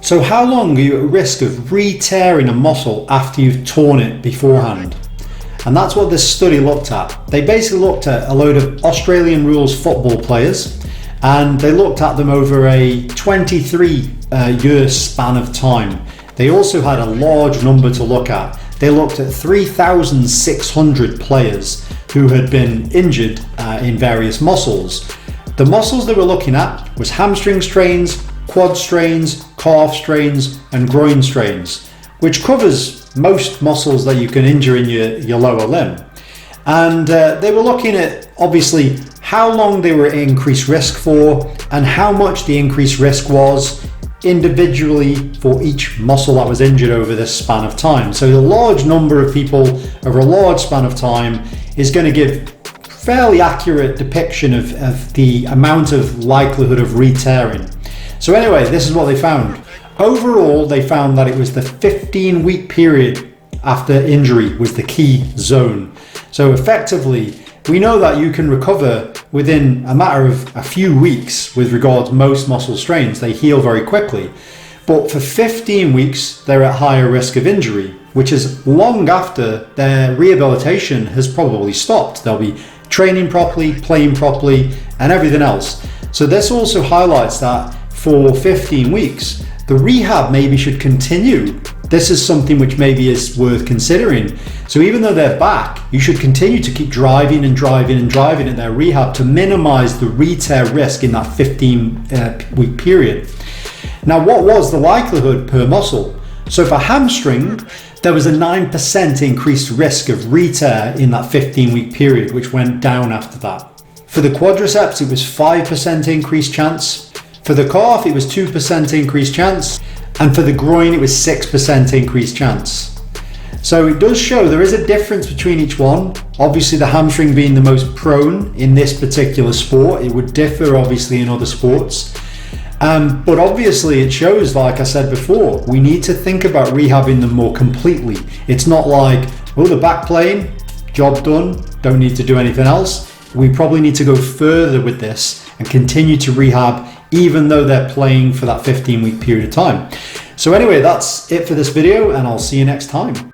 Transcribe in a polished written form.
So how long are you at risk of re-tearing a muscle after you've torn it beforehand? And that's what this study looked at. They basically looked at a load of Australian rules football players, and they looked at them over a 23-year span of time. They also had a large number to look at. They looked at 3,600 players who had been injured in various muscles. The muscles they were looking at was hamstring strains, quad strains, calf strains, and groin strains, which covers most muscles that you can injure in your lower limb. And they were looking at obviously how long they were at increased risk for and how much the increased risk was individually for each muscle that was injured over this span of time. So a large number of people over a large span of time is going to give fairly accurate depiction of the amount of likelihood of re-tearing. So anyway, this is what they found. Overall, they found that it was the 15-week period after injury was the key zone. So effectively, we know that you can recover within a matter of a few weeks with regards to most muscle strains. They heal very quickly. But for 15 weeks, they're at higher risk of injury, which is long after their rehabilitation has probably stopped. They'll be training properly, playing properly, and everything else. So this also highlights that for 15 weeks, the rehab maybe should continue. This is something which maybe is worth considering. So even though they're back, you should continue to keep driving and driving and driving at their rehab to minimize the re-tear risk in that 15-week period. Now, what was the likelihood per muscle? So for hamstring, there was a 9% increased risk of re-tear in that 15-week period, which went down after that. For the quadriceps, it was 5% increased chance. For the calf, it was 2% increased chance. And for the groin, it was 6% increased chance. So it does show there is a difference between each one. Obviously, the hamstring being the most prone in this particular sport. It would differ obviously in other sports. But obviously it shows, like I said before, we need to think about rehabbing them more completely. It's not like, oh, the back plane, job done, don't need to do anything else. We probably need to go further with this and continue to rehab even though they're playing for that 15-week period of time. So anyway, that's it for this video, and I'll see you next time.